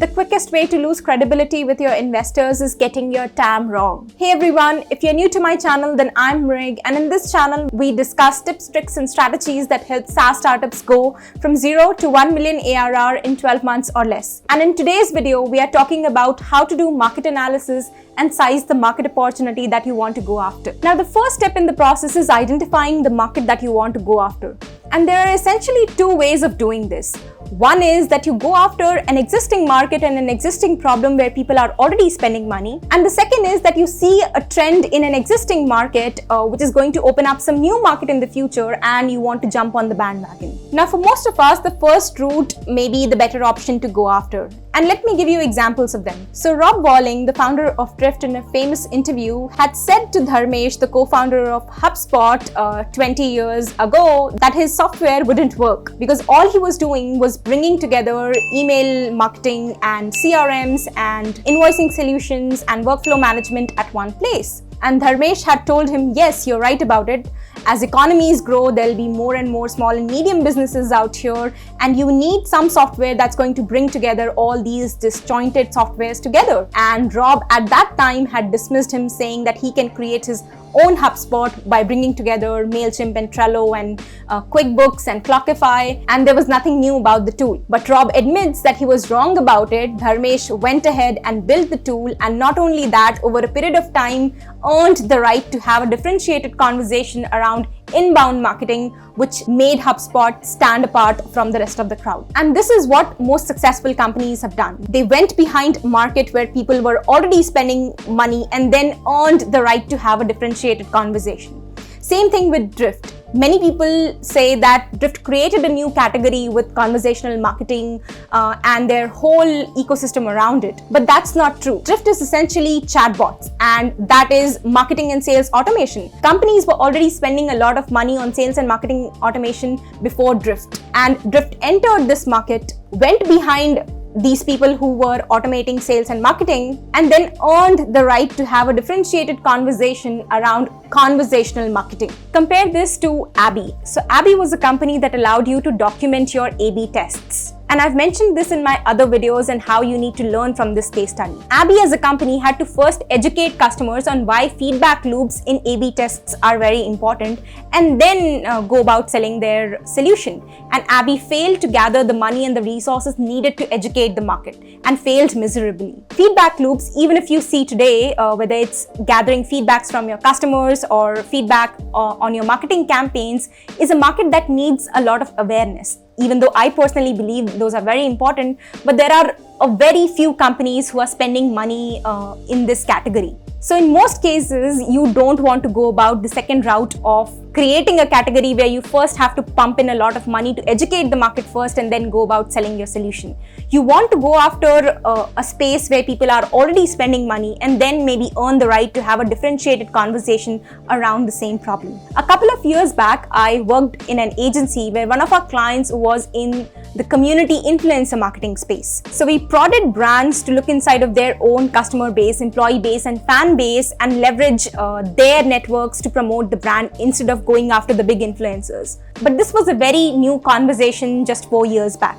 The quickest way to lose credibility with your investors is getting your TAM wrong. Hey everyone, if you're new to my channel, then I'm Rig, and in this channel, we discuss tips, tricks, and strategies that help SaaS startups go from 0 to 1 million ARR in 12 months or less. And in today's video, we are talking about how to do market analysis and size the market opportunity that you want to go after. Now, the first step in the process is identifying the market that you want to go after. And there are essentially two ways of doing this. One is that you go after an existing market and an existing problem where people are already spending money. And the second is that you see a trend in an existing market which is going to open up some new market in the future and you want to jump on the bandwagon. Now, for most of us, the first route may be the better option to go after. And let me give you examples of them. So Rob Walling, the founder of Drift, in a famous interview had said to Dharmesh, the co-founder of Hubspot 20 years ago, that his software wouldn't work because all he was doing was bringing together email marketing and CRMs and invoicing solutions and workflow management at one place. And Dharmesh had told him, yes, you're right about it. As economies grow, there'll be more and more small and medium businesses out here, and you need some software that's going to bring together all these disjointed softwares together. And Rob at that time had dismissed him, saying that he can create his own HubSpot by bringing together MailChimp and Trello and QuickBooks and Clockify, and there was nothing new about the tool. But Rob admits that he was wrong about it. Dharmesh went ahead and built the tool, and not only that, over a period of time, earned the right to have a differentiated conversation around inbound marketing, which made HubSpot stand apart from the rest of the crowd. And this is what most successful companies have done. They went behind market where people were already spending money and then earned the right to have a differentiated conversation. Same thing with Drift. Many people say that Drift created a new category with conversational marketing and their whole ecosystem around it. But that's not true. Drift is essentially chatbots, and that is marketing and sales automation. Companies were already spending a lot of money on sales and marketing automation before Drift. And Drift entered this market, went behind these people who were automating sales and marketing, and then earned the right to have a differentiated conversation around conversational marketing. Compare this to Abby. So Abby was a company that allowed you to document your A/B tests. And I've mentioned this in my other videos and how you need to learn from this case study. Abby as a company had to first educate customers on why feedback loops in A/B tests are very important, and then go about selling their solution. And Abby failed to gather the money and the resources needed to educate the market and failed miserably. Feedback loops, even if you see today, whether it's gathering feedbacks from your customers or feedback on your marketing campaigns, is a market that needs a lot of awareness. Even though I personally believe those are very important, but there are a very few companies who are spending money in this category. So in most cases, you don't want to go about the second route of creating a category where you first have to pump in a lot of money to educate the market first and then go about selling your solution. You want to go after a space where people are already spending money and then maybe earn the right to have a differentiated conversation around the same problem. A couple of years back, I worked in an agency where one of our clients was in the community influencer marketing space. So we prodded brands to look inside of their own customer base, employee base, and fan base and leverage their networks to promote the brand instead of going after the big influencers. But this was a very new conversation just 4 years back.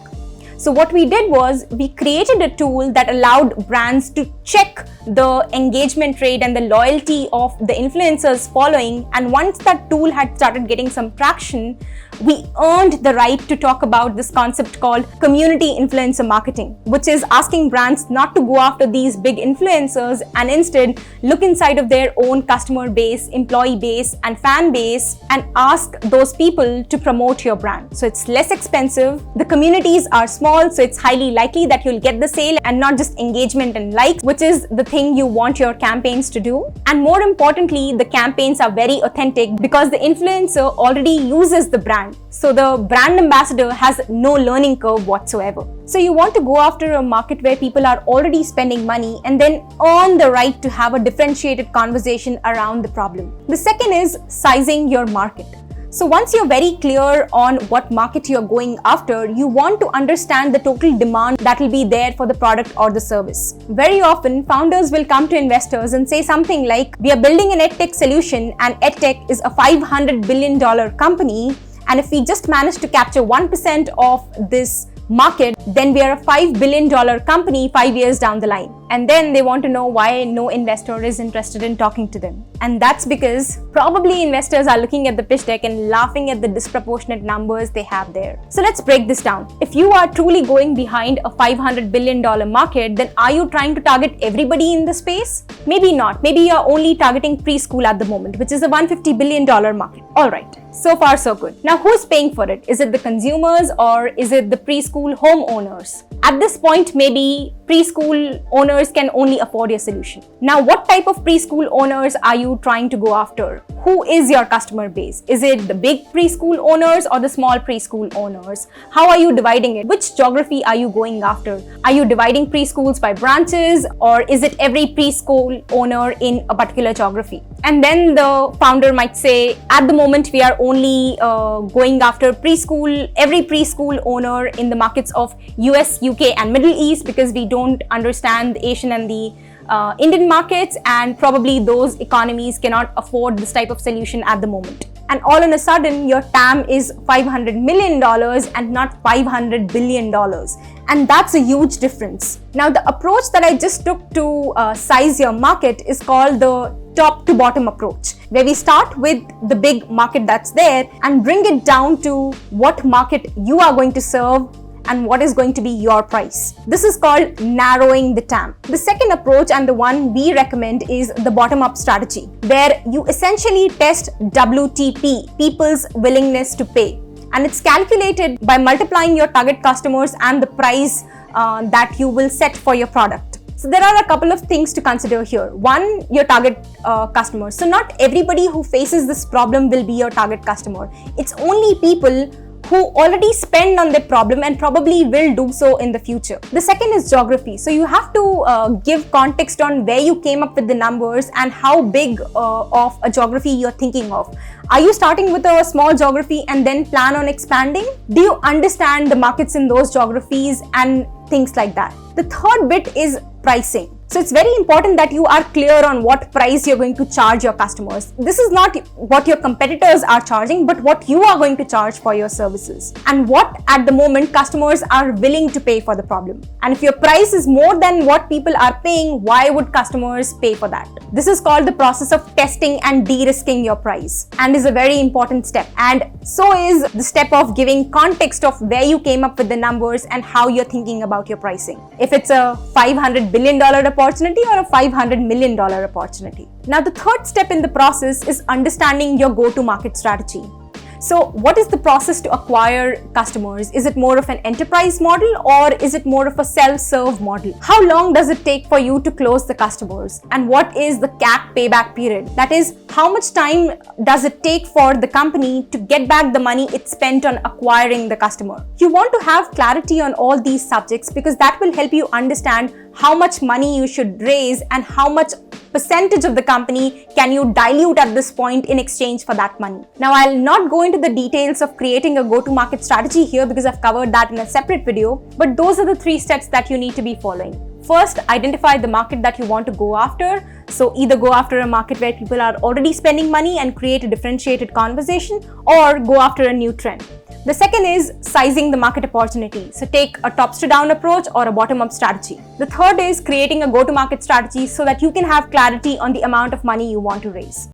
So what we did was we created a tool that allowed brands to check the engagement rate and the loyalty of the influencers following. And once that tool had started getting some traction, we earned the right to talk about this concept called community influencer marketing, which is asking brands not to go after these big influencers and instead look inside of their own customer base, employee base, and fan base and ask those people to promote your brand. So it's less expensive. The communities are small, so it's highly likely that you'll get the sale and not just engagement and likes, which is the thing you want your campaigns to do. And more importantly, the campaigns are very authentic because the influencer already uses the brand. So the brand ambassador has no learning curve whatsoever. So you want to go after a market where people are already spending money and then earn the right to have a differentiated conversation around the problem. The second is sizing your market. So once you're very clear on what market you're going after, you want to understand the total demand that will be there for the product or the service. Very often, founders will come to investors and say something like, we are building an EdTech solution and EdTech is a $500 billion company. And if we just manage to capture 1% of this market, then we are a $5 billion company 5 years down the line. And then they want to know why no investor is interested in talking to them. And that's because probably investors are looking at the pitch deck and laughing at the disproportionate numbers they have there. So let's break this down. If you are truly going behind a $500 billion market, then are you trying to target everybody in the space? Maybe not. Maybe you're only targeting preschool at the moment, which is a $150 billion market. Alright, so far so good. Now who's paying for it? Is it the consumers or is it the preschool homeowners? At this point, maybe preschool owners can only afford your solution. Now, what type of preschool owners are you trying to go after? Who is your customer base? Is it the big preschool owners or the small preschool owners? How are you dividing it? Which geography are you going after? Are you dividing preschools by branches, or is it every preschool owner in a particular geography? And then the founder might say, at the moment, we are only going after every preschool owner in the markets of US, UK and Middle East, because we don't understand the Asian and the Indian markets, and probably those economies cannot afford this type of solution at the moment. And all of a sudden, your TAM is $500 million and not $500 billion. And that's a huge difference. Now, the approach that I just took to size your market is called the top to bottom approach, where we start with the big market that's there and bring it down to what market you are going to serve and what is going to be your price. This is called narrowing the TAM. The second approach, and the one we recommend, is the bottom-up strategy, where you essentially test WTP, people's willingness to pay. And it's calculated by multiplying your target customers and the price that you will set for your product. So there are a couple of things to consider here. One, your target customers. So not everybody who faces this problem will be your target customer. It's only people who already spend on their problem and probably will do so in the future. The second is geography. So you have to give context on where you came up with the numbers and how big of a geography you're thinking of. Are you starting with a small geography and then plan on expanding? Do you understand the markets in those geographies and things like that? The third bit is pricing. So it's very important that you are clear on what price you're going to charge your customers. This is not what your competitors are charging, but what you are going to charge for your services, and what at the moment customers are willing to pay for the problem. And if your price is more than what people are paying, why would customers pay for that? This is called the process of testing and de-risking your price, and is a very important step. And so is the step of giving context of where you came up with the numbers and how you're thinking about your pricing. If it's a $500 billion opportunity or a $500 million opportunity. Now, the third step in the process is understanding your go-to-market strategy. So what is the process to acquire customers? Is it more of an enterprise model or is it more of a self-serve model? How long does it take for you to close the customers? And what is the CAC payback period? That is, how much time does it take for the company to get back the money it spent on acquiring the customer? You want to have clarity on all these subjects because that will help you understand how much money you should raise and how much percentage of the company can you dilute at this point in exchange for that money. Now, I'll not go into the details of creating a go-to-market strategy here because I've covered that in a separate video, but those are the 3 steps that you need to be following. First, identify the market that you want to go after. So either go after a market where people are already spending money and create a differentiated conversation, or go after a new trend. The second is sizing the market opportunity. So take a tops to down approach or a bottom up strategy. The third is creating a go-to-market strategy so that you can have clarity on the amount of money you want to raise.